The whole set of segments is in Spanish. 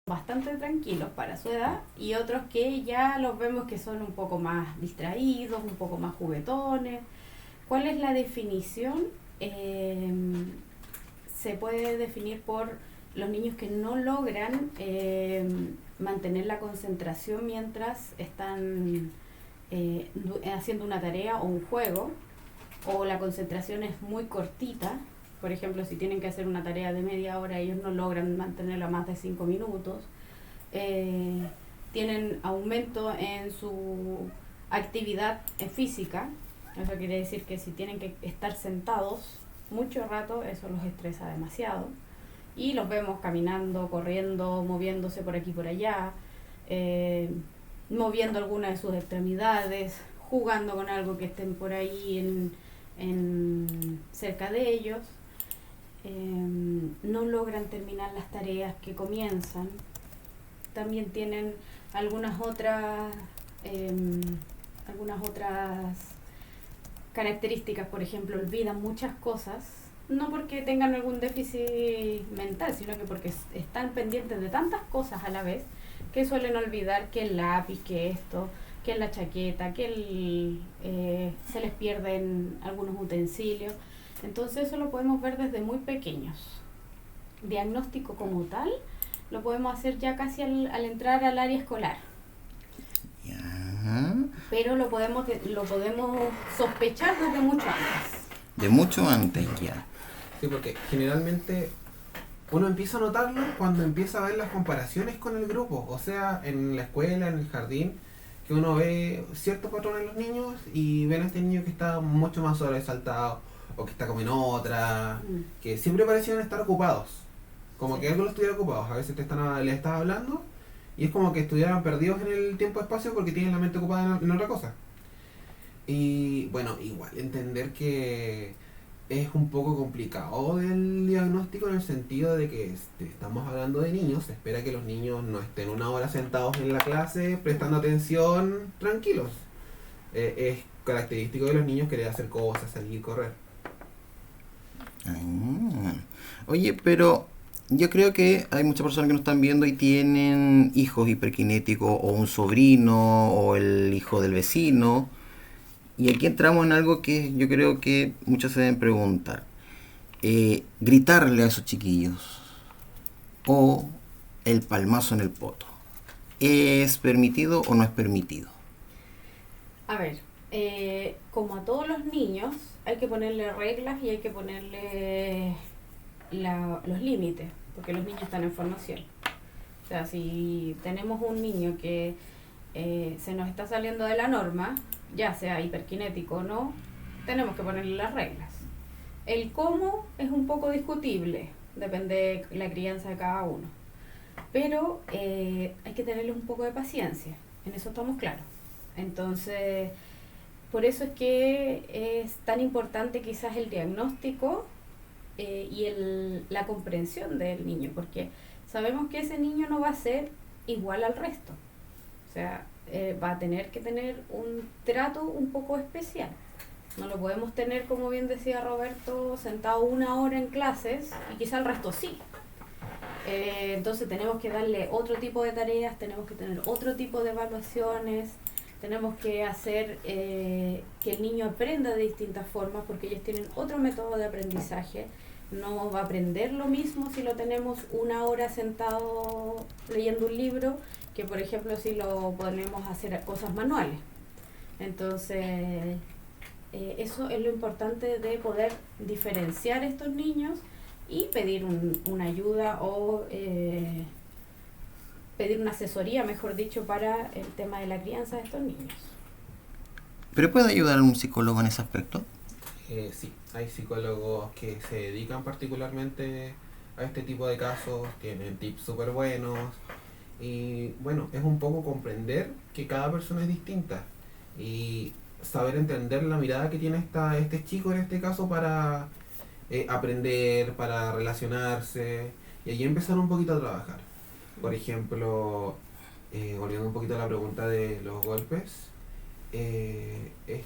bastante tranquilos para su edad y otros que ya los vemos que son un poco más distraídos, un poco más juguetones. ¿Cuál es la definición? Se puede definir por los niños que no logran mantener la concentración mientras están haciendo una tarea o un juego, o la concentración es muy cortita. Por ejemplo, si tienen que hacer una tarea de media hora, ellos no logran mantenerla más de 5 minutos. Tienen aumento en su actividad física. Eso quiere decir que si tienen que estar sentados mucho rato, eso los estresa demasiado. Y los vemos caminando, corriendo, moviéndose por aquí y por allá, moviendo alguna de sus extremidades, jugando con algo que estén por ahí cerca de ellos. No logran terminar las tareas que comienzan. También tienen algunas otras características. Por ejemplo, olvidan muchas cosas, no porque tengan algún déficit mental, sino que porque están pendientes de tantas cosas a la vez que suelen olvidar que el lápiz, que esto, que la chaqueta, que se les pierden algunos utensilios. Entonces eso lo podemos ver desde muy pequeños. Diagnóstico como tal lo podemos hacer ya casi al entrar al área escolar. Ya. Pero lo podemos sospechar desde mucho antes. De mucho antes ya. Sí, porque generalmente uno empieza a notarlo cuando empieza a ver las comparaciones con el grupo, o sea, en la escuela, en el jardín, que uno ve ciertos patrones en los niños y ven a este niño que está mucho más sobresaltado o que está como en otra, que siempre parecían estar ocupados, como que algo lo estuviera ocupados. A veces les estás hablando y es como que estuvieran perdidos en el tiempo-espacio porque tienen la mente ocupada en otra cosa. Y bueno, igual entender que es un poco complicado el diagnóstico, en el sentido de que estamos hablando de niños. Se espera que los niños no estén una hora sentados en la clase prestando atención tranquilos. Es característico de los niños querer hacer cosas, salir, correr. Oye, pero yo creo que hay muchas personas que nos están viendo y tienen hijos hiperkinéticos, o un sobrino, o el hijo del vecino. Y aquí entramos en algo que yo creo que muchos se deben preguntar. Gritarle a esos chiquillos o el palmazo en el poto, ¿es permitido o no es permitido? A ver, como a todos los niños, hay que ponerle reglas y hay que ponerle los límites, porque los niños están en formación. O sea, si tenemos un niño que se nos está saliendo de la norma, ya sea hiperkinético o no, tenemos que ponerle las reglas. El cómo es un poco discutible, depende de la crianza de cada uno. Pero hay que tenerle un poco de paciencia, en eso estamos claros. Entonces, por eso es que es tan importante quizás el diagnóstico y la comprensión del niño, porque sabemos que ese niño no va a ser igual al resto. O sea, va a tener que tener un trato un poco especial. No lo podemos tener, como bien decía Roberto, sentado 1 hora en clases y quizá el resto sí. Entonces tenemos que darle otro tipo de tareas, tenemos que tener otro tipo de evaluaciones, tenemos que hacer que el niño aprenda de distintas formas, porque ellos tienen otro método de aprendizaje. No va a aprender lo mismo si lo tenemos 1 hora sentado leyendo un libro, que por ejemplo si lo ponemos a hacer cosas manuales. Entonces eso es lo importante, de poder diferenciar a estos niños y pedir una ayuda o pedir una asesoría, mejor dicho, para el tema de la crianza de estos niños. ¿Pero puede ayudar a un psicólogo en ese aspecto? Sí, hay psicólogos que se dedican particularmente a este tipo de casos, tienen tips súper buenos. Y bueno, es un poco comprender que cada persona es distinta y saber entender la mirada que tiene este chico en este caso para aprender, para relacionarse, y allí empezar un poquito a trabajar. Por ejemplo, volviendo un poquito a la pregunta de los golpes, es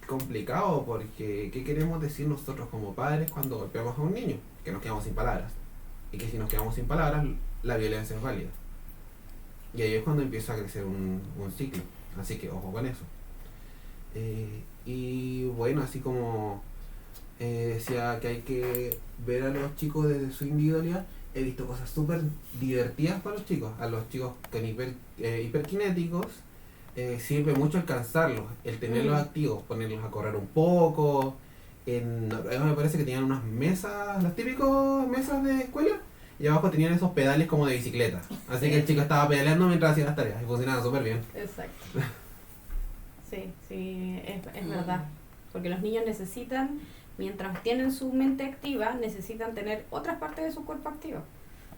complicado porque ¿qué queremos decir nosotros como padres cuando golpeamos a un niño? Que nos quedamos sin palabras, y que si nos quedamos sin palabras la violencia es válida. Y ahí es cuando empieza a crecer un ciclo. Así que ojo con eso. Y bueno, así como decía que hay que ver a los chicos desde su individualidad, he visto cosas súper divertidas para los chicos. A los chicos con hiperkinéticos sirve mucho el cansarlos, el tenerlos activos, ponerlos a correr un poco. Me parece que tenían unas mesas, las típicas mesas de escuela, y abajo tenían esos pedales como de bicicleta. Así que el chico estaba pedaleando mientras hacía las tareas y funcionaba súper bien. Exacto. Sí, es verdad. Porque los niños necesitan, mientras tienen su mente activa, necesitan tener otras partes de su cuerpo activas.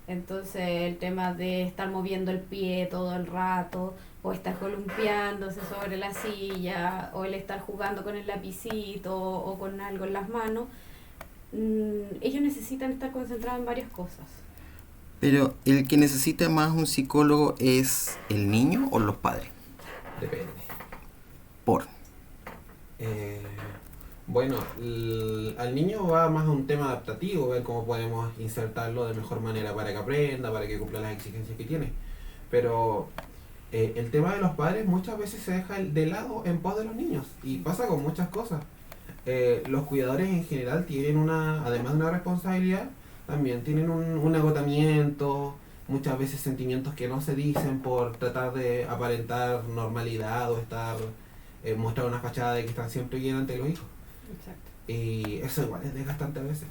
Entonces el tema de estar moviendo el pie todo el rato, o estar columpiándose sobre la silla, o el estar jugando con el lapicito o con algo en las manos, ellos necesitan estar concentrados en varias cosas. Pero el que necesita más un psicólogo es el niño o los padres. Depende. Por. Bueno, al niño va más a un tema adaptativo, ver cómo podemos insertarlo de mejor manera para que aprenda, para que cumpla las exigencias que tiene. Pero el tema de los padres muchas veces se deja de lado en pos de los niños, y pasa con muchas cosas. Los cuidadores en general tienen además de una responsabilidad, también tienen un agotamiento, muchas veces sentimientos que no se dicen por tratar de aparentar normalidad o mostrar una fachada de que están siempre bien ante los hijos. Exacto. Y eso igual es desgastante a veces.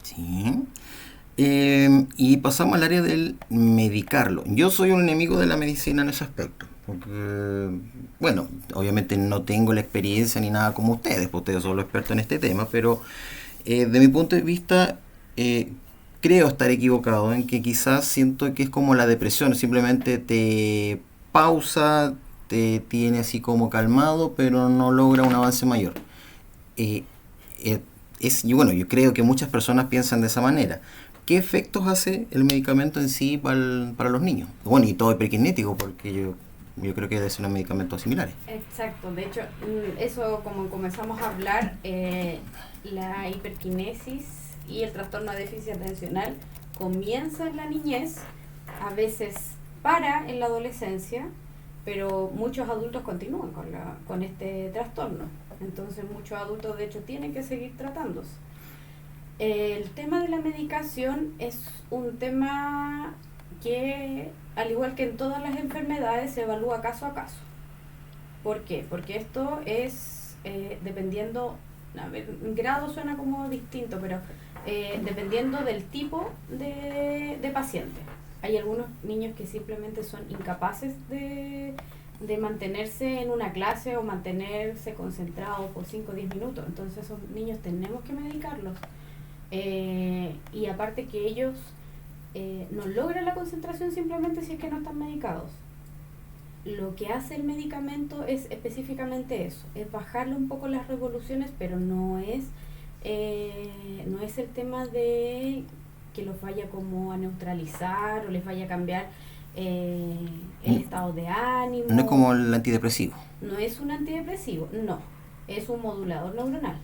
Sí. Y pasamos al área del medicarlo. Yo soy un enemigo de la medicina en ese aspecto. Porque, bueno, obviamente no tengo la experiencia ni nada como ustedes, porque ustedes son los expertos en este tema, pero de mi punto de vista, creo estar equivocado en que quizás siento que es como la depresión, simplemente te pausa, te tiene así como calmado, pero no logra un avance mayor. Y bueno, yo creo que muchas personas piensan de esa manera. ¿Qué efectos hace el medicamento en sí para los niños? Bueno, y todo hiperkinético, porque yo creo que debe ser unos medicamentos similares. Exacto, de hecho, eso como comenzamos a hablar, la hiperquinesis y el trastorno de déficit atencional comienza en la niñez, a veces para en la adolescencia, pero muchos adultos continúan con este trastorno. Entonces muchos adultos de hecho tienen que seguir tratándose. El tema de la medicación es un tema que, al igual que en todas las enfermedades, se evalúa caso a caso. ¿Por qué? Porque esto es dependiendo, a ver, grado suena como distinto, pero dependiendo del tipo de paciente. Hay algunos niños que simplemente son incapaces de mantenerse en una clase o mantenerse concentrados por 5 o 10 minutos. Entonces esos niños tenemos que medicarlos. Y aparte que ellos no logran la concentración simplemente si es que no están medicados. Lo que hace el medicamento es específicamente eso, es bajarle un poco las revoluciones, pero no es el tema de que los vaya como a neutralizar o les vaya a cambiar el estado de ánimo. No es como el antidepresivo. No es un antidepresivo, no, es un modulador neuronal.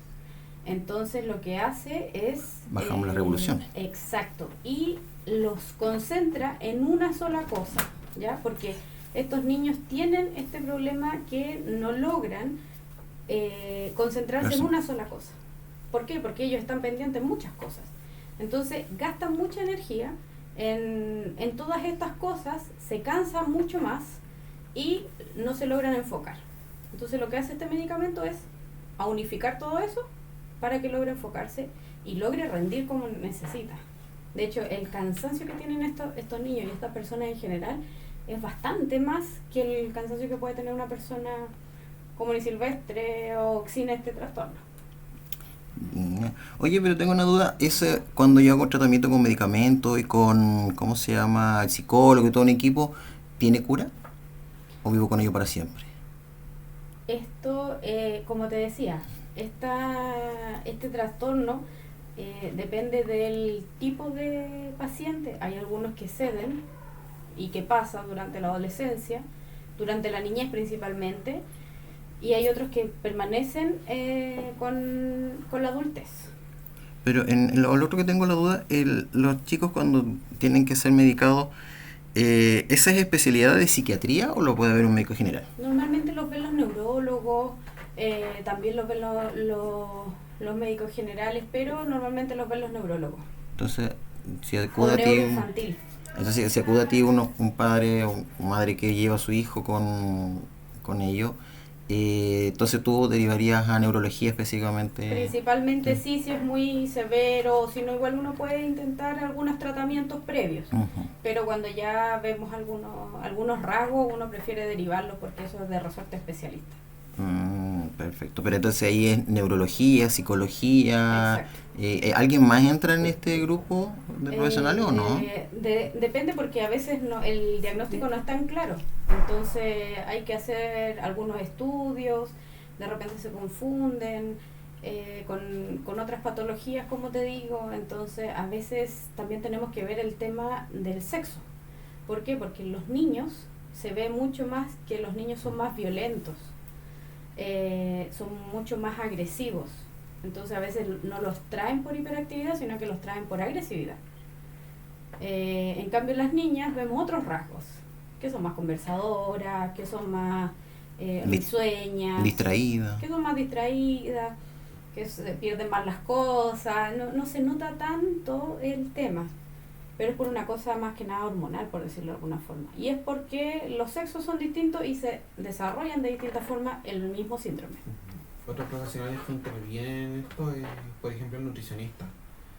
Entonces lo que hace es... Bajamos las revoluciones. Exacto, y los concentra en una sola cosa, ¿ya? Porque estos niños tienen este problema que no logran concentrarse en una sola cosa. ¿Por qué? Porque ellos están pendientes de muchas cosas. Entonces gastan mucha energía en todas estas cosas, se cansan mucho más y no se logran enfocar. Entonces lo que hace este medicamento es a unificar todo eso para que logre enfocarse y logre rendir como necesita. De hecho, el cansancio que tienen estos niños y estas personas en general es bastante más que el cansancio que puede tener una persona común y silvestre o sin este trastorno. Oye, pero tengo una duda, cuando yo hago tratamiento con medicamentos y con, ¿cómo se llama?, el psicólogo y todo un equipo, ¿tiene cura? ¿O vivo con ello para siempre? Esto, como te decía, este trastorno depende del tipo de paciente. Hay algunos que ceden y que pasan durante la adolescencia, durante la niñez principalmente, y hay otros que permanecen con la adultez. Pero en lo otro que tengo la duda, los chicos cuando tienen que ser medicados, ¿Esa es especialidad de psiquiatría o lo puede ver un médico general? Normalmente los ven los neurólogos, también los ven los médicos generales, pero normalmente los ven los neurólogos. Entonces, si O acude a ti, neuroinfantil. entonces, si acude a ti un padre o una madre que lleva a su hijo con ello, entonces tú derivarías a neurología específicamente. Principalmente sí, si es muy severo, si no igual uno puede intentar algunos tratamientos previos. Ujú. Pero cuando ya vemos algunos rasgos, uno prefiere derivarlos porque eso es de resorte especialista. Perfecto, pero entonces ahí es neurología, psicología. Exacto. ¿Alguien más entra en este grupo de profesionales o no? Depende porque a veces el diagnóstico no es tan claro. Entonces hay que hacer algunos estudios, de repente se confunden con otras patologías, como te digo. Entonces a veces también tenemos que ver el tema del sexo. ¿Por qué? Porque en los niños se ve mucho más que los niños son más violentos. Son mucho más agresivos. Entonces a veces no los traen por hiperactividad, sino que los traen por agresividad. En cambio, en las niñas vemos otros rasgos, que son más conversadoras, que son más risueñas, Distraída. que son más distraídas, que se pierden más las cosas. No se nota tanto el tema, pero es por una cosa más que nada hormonal, por decirlo de alguna forma. Y es porque los sexos son distintos y se desarrollan de distintas formas el mismo síndrome. Otros profesionales que intervienen en esto es, por ejemplo, el nutricionista.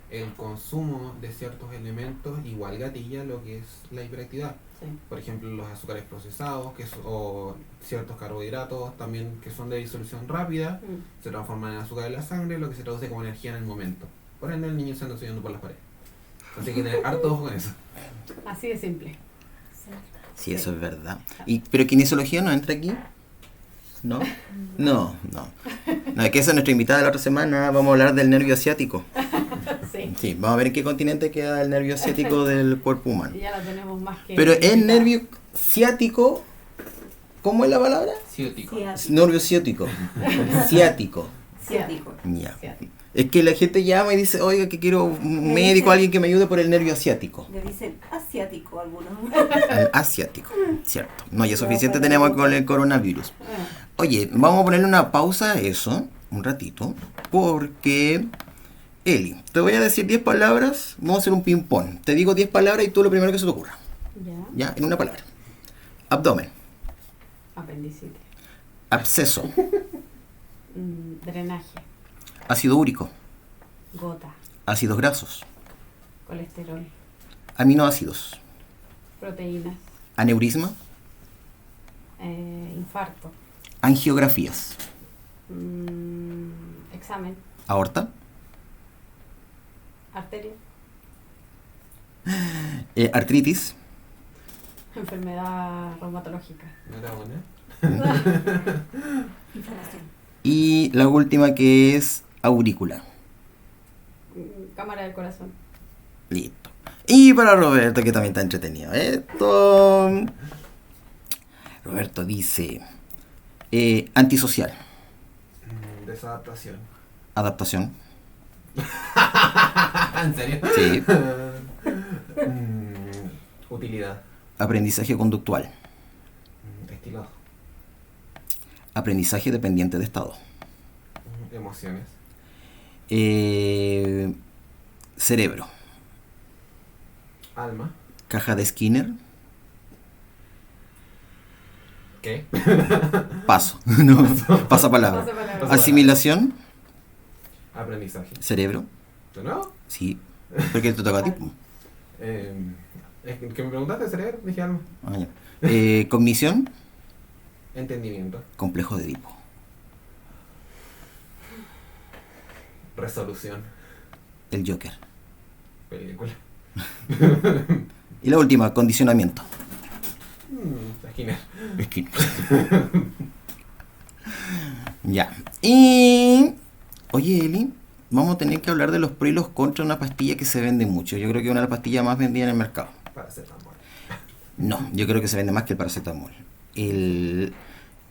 El consumo de ciertos elementos igual gatilla lo que es la hiperactividad. Sí. Por ejemplo, los azúcares procesados o ciertos carbohidratos también que son de disolución rápida, se transforman en azúcar en la sangre, lo que se traduce como energía en el momento. Por ende, el niño se anda subiendo por las paredes. Así que hay que tener harto ojo con eso. Así de simple. Sí, eso es verdad. ¿Pero kinesiología no entra aquí? ¿No? No. No, es que esa es nuestra invitada de la otra semana. Vamos a hablar del nervio asiático. Sí. Sí, vamos a ver en qué continente queda el nervio asiático del cuerpo humano. Ya la tenemos más que... Pero el nervio ciático, ¿cómo es la palabra? Ciútico. Nervio ciático. Ciático. Ciático. Ya. Ciático. Es que la gente llama y dice, oiga, que quiero un Me médico, dicen- alguien que me ayude por el nervio asiático. Le dicen asiático a algunos. El asiático, cierto. No, ya suficiente tenemos con el coronavirus. Ah, Oye, vamos a ponerle una pausa a eso, un ratito, porque, Eli, te voy a decir 10 palabras, vamos a hacer un ping-pong. Te digo 10 palabras y tú lo primero que se te ocurra. ya. Ya, en una palabra. Abdomen, Apendicitis. absceso, Drenaje. ácido úrico, Gota. ácidos grasos, Colesterol. aminoácidos, Proteínas. aneurisma, Infarto. angiografías, Examen. aorta, Arteria. artritis, Enfermedad reumatológica. ¿No era buena? Inflamación. y la última que es aurícula. Cámara del corazón. Listo. Y para Roberto, que también está entretenido. Esto. Roberto dice: antisocial, Desadaptación. adaptación, ¿En serio? sí, Utilidad. aprendizaje conductual, Estilo. aprendizaje dependiente de estado, Emociones. cerebro, Alma. caja de Skinner, ¿Qué? paso, no, pasapalabra, Pasapalabra. asimilación, Aprendizaje. cerebro, ¿De nuevo? sí, porque te toca a ti. Es que me preguntaste cerebro, dije alma. Ah, ya. Cognición, Entendimiento. complejo de Edipo, Resolución. el Joker. Película. Y la última, condicionamiento. Skinner. Skinner. Ya. Y. Oye, Eli, vamos a tener que hablar de los pros y los contras de una pastilla que se vende mucho. Yo creo que es una de las pastillas más vendidas en el mercado. Paracetamol. No, yo creo que se vende más que el paracetamol.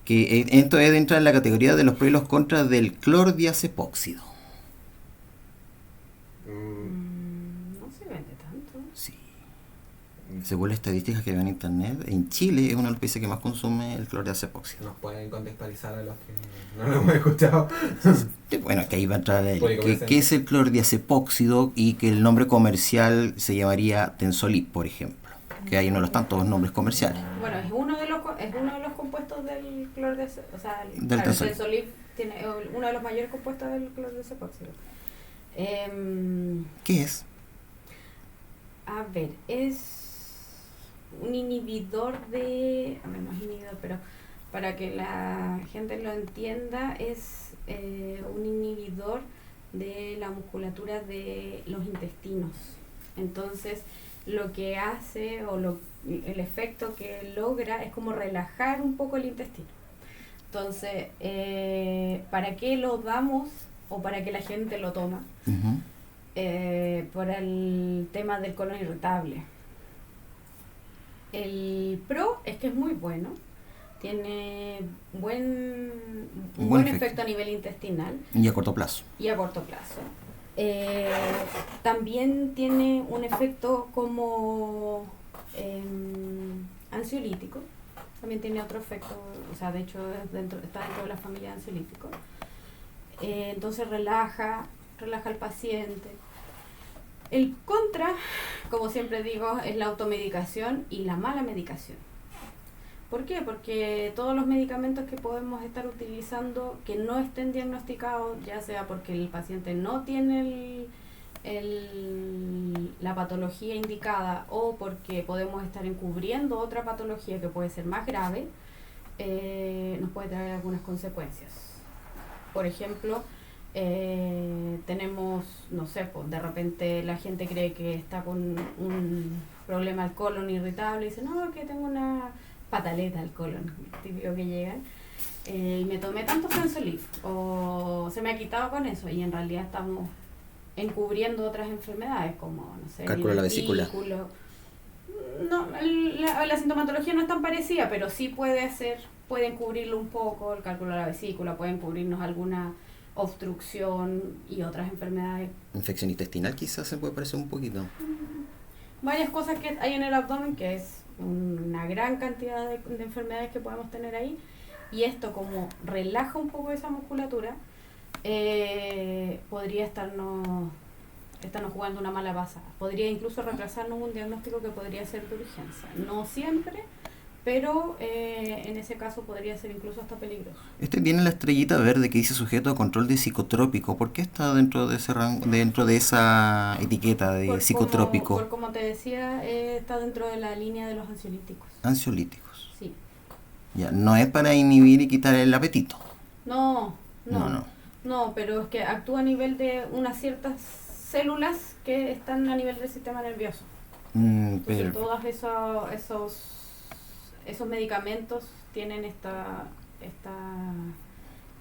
Esto es dentro de la categoría de los pros y los contras del clordiazepóxido. No se vende tanto. Sí. Según las estadísticas que veo en internet, en Chile es uno de los países que más consume el cloro de epoxi. Nos pueden contextualizar a los que no lo hemos escuchado. Bueno, que ahí va a entrar Puede comenzar. ¿qué es el clordiazepóxido? Y que el nombre comercial se llamaría Tensolip, por ejemplo, que hay uno de los tantos nombres comerciales. Bueno, es uno de los compuestos del cloro de o sea, Del claro, el Tensolip. Tensolip tiene uno de los mayores compuestos del cloro de epóxido. ¿Qué es? A ver, es un inhibidor de... A ver, no es inhibidor, pero para que la gente lo entienda, es un inhibidor de la musculatura de los intestinos. Entonces, lo que hace el efecto que logra es como relajar un poco el intestino. Entonces, ¿para qué lo damos o para qué la gente lo toma? Ujú. Por el tema del colon irritable. El pro es que es muy bueno, tiene un buen efecto a nivel intestinal Y a corto plazo. y a corto plazo. También tiene un efecto como ansiolítico, también tiene otro efecto, o sea, de hecho está dentro de la familia de ansiolíticos. Entonces relaja al paciente. El contra, como siempre digo, es la automedicación y la mala medicación. ¿Por qué? Porque todos los medicamentos que podemos estar utilizando que no estén diagnosticados, ya sea porque el paciente no tiene la patología indicada o porque podemos estar encubriendo otra patología que puede ser más grave, nos puede traer algunas consecuencias. Por ejemplo, tenemos, no sé, pues de repente la gente cree que está con un problema al colon irritable y dice, no, que tengo una pataleta al colon, típico que llegan, y me tomé tanto Tensolip o se me ha quitado con eso, y en realidad estamos encubriendo otras enfermedades como, no sé, Cálculo de la vesícula. No, la sintomatología no es tan parecida, pero sí pueden cubrirlo un poco, el cálculo de la vesícula, pueden cubrirnos alguna obstrucción y otras enfermedades. Infección intestinal quizás se puede parecer un poquito. Varias cosas que hay en el abdomen, que es una gran cantidad de enfermedades que podemos tener ahí, y esto como relaja un poco esa musculatura, podría estarnos jugando una mala pasada. Podría incluso retrasarnos un diagnóstico que podría ser de urgencia. No siempre, pero en ese caso podría ser incluso hasta peligroso. Este tiene la estrellita verde que dice sujeto a control de psicotrópico. ¿Por qué está dentro de ese dentro de esa etiqueta de psicotrópico? Como te decía, está dentro de la línea de los ansiolíticos. Ansiolíticos. Sí. Ya, no es para inhibir y quitar el apetito. No, No. pero es que actúa a nivel de unas ciertas células que están a nivel del sistema nervioso. Entonces, todos esos medicamentos tienen esta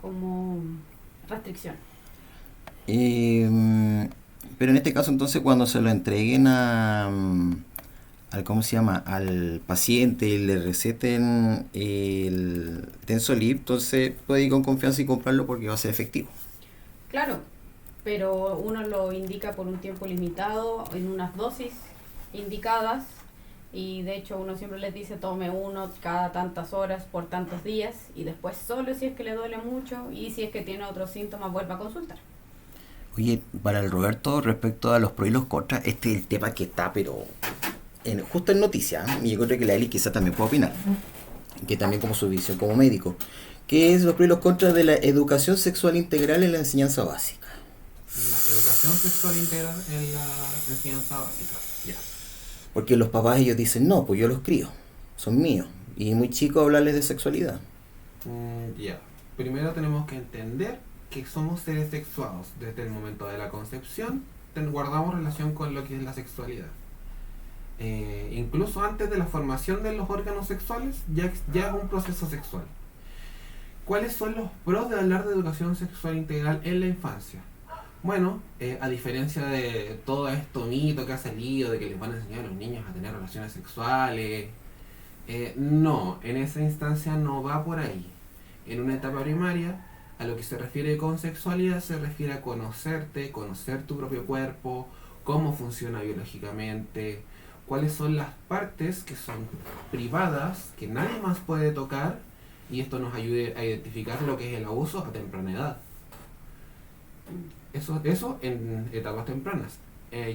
como restricción. Pero en este caso entonces cuando se lo entreguen al paciente y le receten el Tensolip, entonces puede ir con confianza y comprarlo porque va a ser efectivo. Claro, pero uno lo indica por un tiempo limitado, en unas dosis indicadas, y de hecho uno siempre les dice tome uno cada tantas horas por tantos días, y después solo si es que le duele mucho y si es que tiene otros síntomas vuelva a consultar. Oye, para el Roberto, respecto a los pros y los contras, este es el tema que está, pero justo en noticias, y yo creo que la Eli quizá también puede opinar, que también como su visión como médico, que es los pros y los contras de la educación sexual integral en la enseñanza básica. La educación sexual integral en la enseñanza básica. Ya. Porque los papás ellos dicen, no, pues yo los crío, son míos, y muy chico hablarles de sexualidad. Ya. Primero tenemos que entender que somos seres sexuados. Desde el momento de la concepción guardamos relación con lo que es la sexualidad. Incluso antes de la formación de los órganos sexuales ya es un proceso sexual. ¿Cuáles son los pros de hablar de educación sexual integral en la infancia? Bueno, a diferencia de todo esto mito que ha salido de que les van a enseñar a los niños a tener relaciones sexuales, no, en esa instancia no va por ahí. En una etapa primaria, a lo que se refiere con sexualidad se refiere a conocerte, conocer tu propio cuerpo, cómo funciona biológicamente, cuáles son las partes que son privadas, que nadie más puede tocar, y esto nos ayude a identificar lo que es el abuso a temprana edad. Eso en etapas tempranas.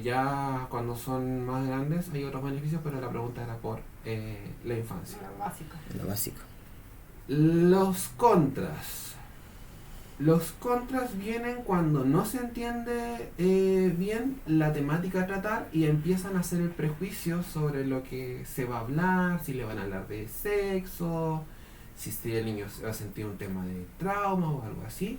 Ya cuando son más grandes hay otros beneficios, pero la pregunta era por la infancia. Lo básico. Lo básico. Los contras. Los contras vienen cuando no se entiende bien la temática a tratar y empiezan a hacer el prejuicio sobre lo que se va a hablar, si le van a hablar de sexo, si el niño va a sentir un tema de trauma o algo así.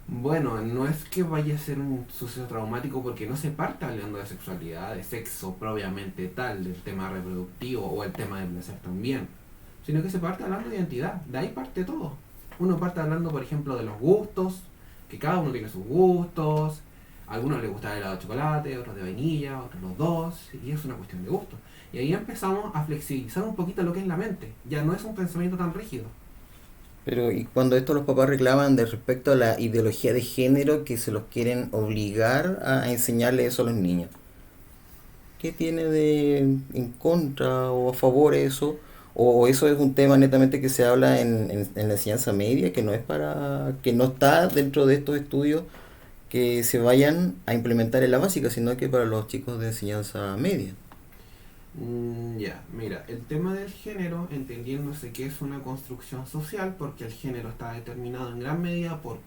Bueno, no es que vaya a ser un suceso traumático porque no se parte hablando de sexualidad, de sexo propiamente tal, del tema reproductivo o el tema del placer también, sino que se parte hablando de identidad, de ahí parte todo. Uno parte hablando, por ejemplo, de los gustos, que cada uno tiene sus gustos, a algunos les gusta el helado de chocolate, otros de vainilla, otros los dos, y es una cuestión de gusto. Y ahí empezamos a flexibilizar un poquito lo que es la mente, ya no es un pensamiento tan rígido. Pero y cuando esto los papás reclaman de respecto a la ideología de género que se los quieren obligar a enseñarle eso a los niños, ¿qué tiene de en contra o a favor eso? ¿O eso es un tema netamente que se habla en la enseñanza media, que no es para, que no está dentro de estos estudios que se vayan a implementar en la básica, sino que para los chicos de enseñanza media? Ya, mira, el tema del género, entendiéndose que es una construcción social, porque el género está determinado en gran medida por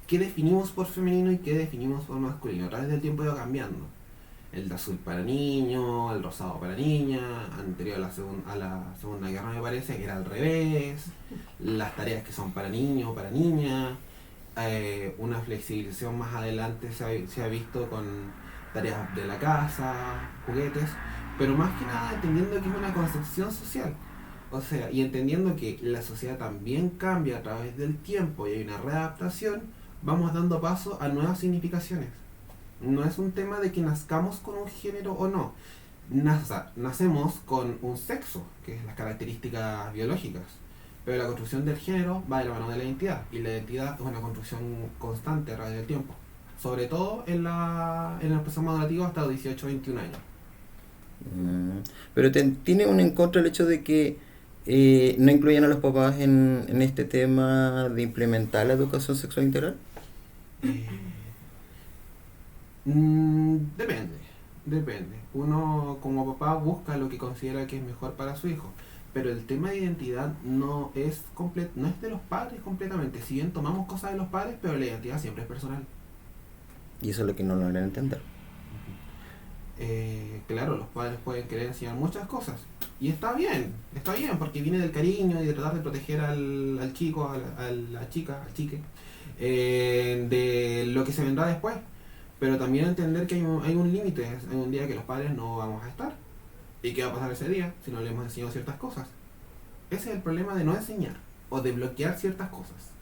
qué definimos por femenino y qué definimos por masculino. A través del tiempo iba cambiando. El de azul para niño, el rosado para niña, anterior a la Segunda Guerra me parece que era al revés, las tareas que son para niño o para niña, una flexibilización más adelante se ha visto con tareas de la casa, juguetes, pero más que nada entendiendo que es una construcción social, o sea, y entendiendo que la sociedad también cambia a través del tiempo y hay una readaptación, vamos dando paso a nuevas significaciones. No es un tema de que nazcamos con un género o no, nacemos con un sexo, que es las características biológicas, pero la construcción del género va de la mano de la identidad, y la identidad es una construcción constante a través del tiempo, sobre todo en el proceso madurativo hasta los 18-21 años. Pero tiene un en contra el hecho de que no incluyan a los papás en este tema de implementar la educación sexual integral. Depende. Uno como papá busca lo que considera que es mejor para su hijo, pero el tema de identidad no es de los padres completamente. Si bien tomamos cosas de los padres, pero la identidad siempre es personal. Y eso es lo que no logran entender. Claro, los padres pueden querer enseñar muchas cosas y está bien, porque viene del cariño y de tratar de proteger al chico, a la chica, al chique, de lo que se vendrá después, pero también entender que hay un límite, hay un día que los padres no vamos a estar y qué va a pasar ese día si no le hemos enseñado ciertas cosas. Ese es el problema de no enseñar o de bloquear ciertas cosas,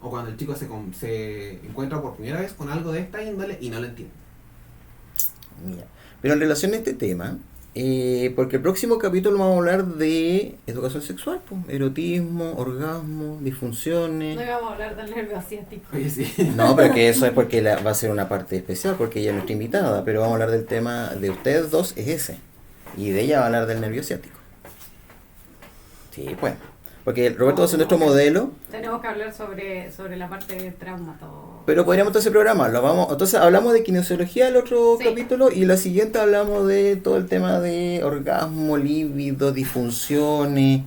o cuando el chico se encuentra por primera vez con algo de esta índole y no lo entiende. Mira. Pero en relación a este tema, porque el próximo capítulo vamos a hablar de educación sexual, pues, erotismo, orgasmo, disfunciones. No vamos a hablar del nervio asiático. Oye, sí. No, pero que eso es porque va a ser una parte especial, porque ella es nuestra invitada, pero vamos a hablar del tema de ustedes dos, es ese. Y de ella va a hablar del nervio asiático. Sí, pues. Porque Roberto va a ser nuestro modelo. Tenemos que hablar sobre la parte de trauma. Pero podríamos entonces programarlo. Entonces hablamos de kinesiología el otro Sí. capítulo y la siguiente hablamos de todo el tema de orgasmo, líbido, disfunciones,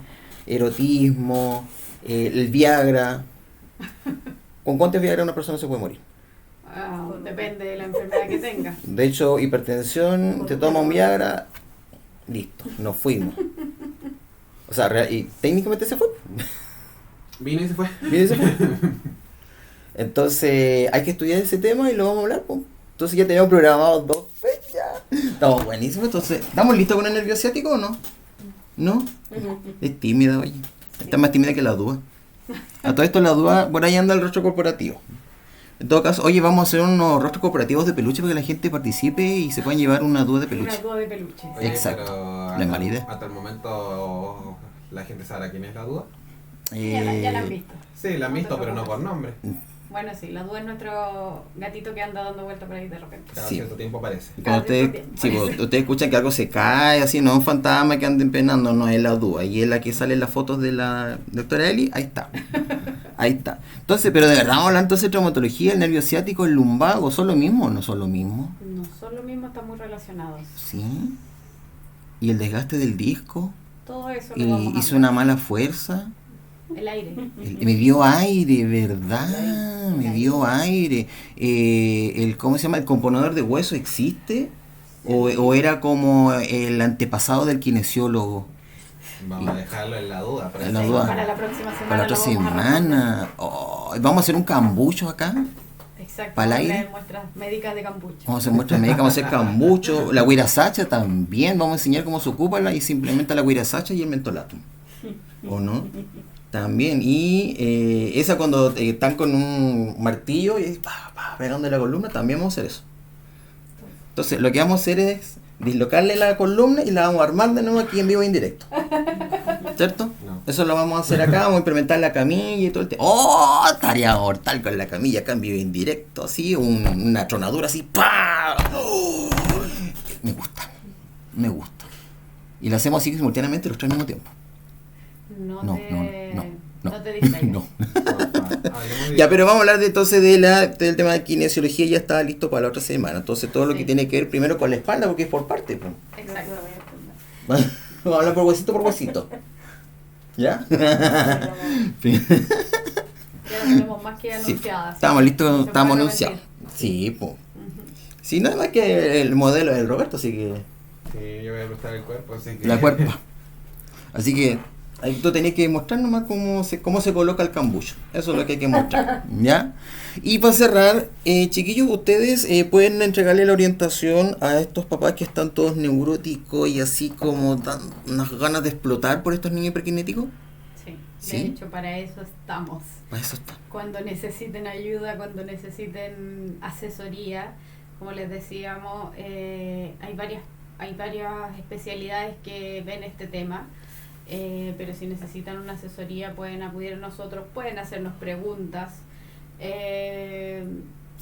erotismo, el Viagra. ¿Con cuántos Viagra una persona se puede morir? Depende de la enfermedad que tenga. De hecho, hipertensión, te toma un Viagra, listo, nos fuimos. O sea, y técnicamente se fue. Vino y se fue. Mire, se fue. Entonces, hay que estudiar ese tema y lo vamos a hablar, pues. Entonces ya tenemos programado 2 fechas. Estamos buenísimos. Entonces, ¿estamos listos con el nervio asiático o no? ¿No? Es tímida, oye. Está más tímida que la DUA. A todo esto la DUA, por ahí anda el rostro corporativo. En todo caso, oye, vamos a hacer unos rostros corporativos de peluche para que la gente participe y se puedan llevar una DUA de peluche. Una duda de peluche. Oye, Exacto. pero La invalidez. hasta el momento la gente sabrá quién es la duda. Ya la han visto. Sí, la han visto, pero no por nombre. Bueno, sí, la duda es nuestro gatito que anda dando vueltas por ahí de repente. Cada Sí. cierto tiempo aparece. Y cuando Cada ustedes, tiempo sí, tiempo. pues, ustedes escuchan que algo se cae, así, no es un fantasma que anden penando, no es la duda. Y es la que sale en las fotos de la doctora Eli, ahí está. Ahí está. Entonces, pero de verdad vamos a hablar entonces de traumatología, el nervio ciático, el lumbago, ¿son lo mismo o no son lo mismo? No son lo mismo, están muy relacionados. Sí. Y el desgaste del disco, Todo eso y lo vamos a hizo hablar. una mala fuerza. El aire. Me dio aire, ¿verdad? Me dio aire. ¿Cómo se llama? ¿El componedor de hueso existe? ¿O era como el antepasado del kinesiólogo? Vamos a dejarlo en la duda. En la Sí, duda. para la próxima semana. Para la otra lo vamos a semana. Oh, vamos a hacer un cambucho acá. responder. Exacto. ¿Para el vamos a aire? leer muestras médicas de cambucho. Vamos a hacer muestras médicas, vamos a hacer cambucho. La guirasacha también. Vamos a enseñar cómo se ocupa y se implementa la guirasacha y el mentolatum. ¿O no? También. Y esa cuando están con un martillo y pegando la columna, también vamos a hacer eso. Entonces, lo que vamos a hacer es dislocarle la columna y la vamos a armar de nuevo aquí en vivo e indirecto. ¿Cierto? No. Eso lo vamos a hacer acá, vamos a implementar la camilla y todo el tema. ¡Oh! Tarea mortal con la camilla acá en vivo e indirecto, así, una tronadura así, ¡pah! ¡Oh! Me gusta, me gusta. Y lo hacemos así simultáneamente los tres al mismo tiempo. No te distraigas. no. Hablemos de- Ya, pero vamos a hablar entonces del tema de kinesiología, ya está listo para la otra semana. Entonces todo lo que Sí. tiene que ver primero con la espalda, porque es por parte. Pues. Exacto. Vamos a hablar por huesito. ¿Ya? Ya lo tenemos más que Sí, anunciadas. estamos listos, Se estamos puede anunciados. repetir. Sí, pues. Ujú. Sí, nada más que el modelo del Roberto, así que Sí, yo voy a prestar el cuerpo, así que... la cuerpa. Así que ahí tú tenés que mostrar nomás cómo se coloca el cambucho. Eso es lo que hay que mostrar. ¿Ya? Y para cerrar, chiquillos, ustedes pueden entregarle la orientación a estos papás que están todos neuróticos y así como dan unas ganas de explotar por estos niños hiperkinéticos. Sí. De ¿Sí? hecho, para eso estamos. Para eso está. Cuando necesiten ayuda, cuando necesiten asesoría, como les decíamos, hay varias especialidades que ven este tema, pero si necesitan una asesoría pueden acudir a nosotros, pueden hacernos preguntas.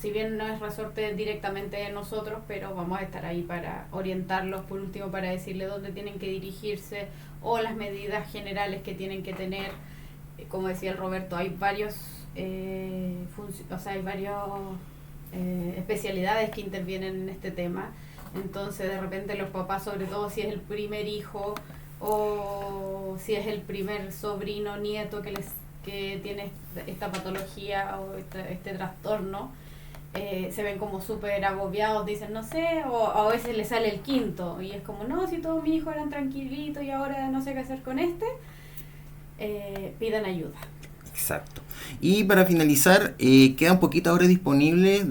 Si bien no es resorte directamente de nosotros, pero vamos a estar ahí para orientarlos, por último para decirles dónde tienen que dirigirse o las medidas generales que tienen que tener. Como decía el Roberto, hay varios especialidades que intervienen en este tema. Entonces de repente los papás, sobre todo si es el primer hijo o si es el primer sobrino, nieto que tiene esta patología o este trastorno, se ven como súper agobiados, dicen no sé, o a veces le sale el quinto y es como no, si todos mis hijos eran tranquilitos y ahora no sé qué hacer con este. Pidan ayuda. Exacto. Y para finalizar, quedan poquitas horas disponibles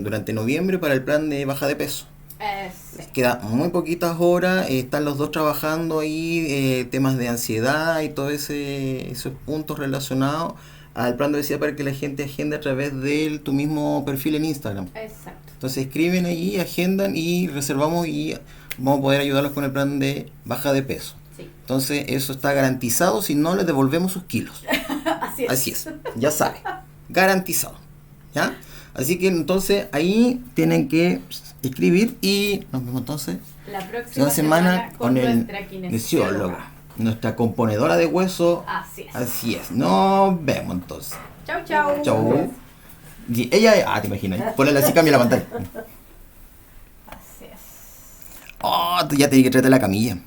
durante noviembre para el plan de baja de peso. Sí. Quedan muy poquitas horas, están los dos trabajando ahí, temas de ansiedad y todos esos puntos relacionados al plan de obesidad para que la gente agende a través de tu mismo perfil en Instagram. Exacto. Entonces escriben allí, agendan y reservamos y vamos a poder ayudarlos con el plan de baja de peso. Sí. Entonces eso está garantizado, si no les devolvemos sus kilos. Así es. Así es, ya saben, garantizado. ¿Ya? Así que entonces ahí tienen que escribir y nos vemos entonces La próxima una semana con el nuestra kinesióloga, nuestra componedora de hueso. Así es. Así es, nos vemos entonces. Chau, chau. Chau. Y ella, te imaginas, ponle así, cambia la pantalla. Así es. Oh, tú ya tenés que traerte la camilla.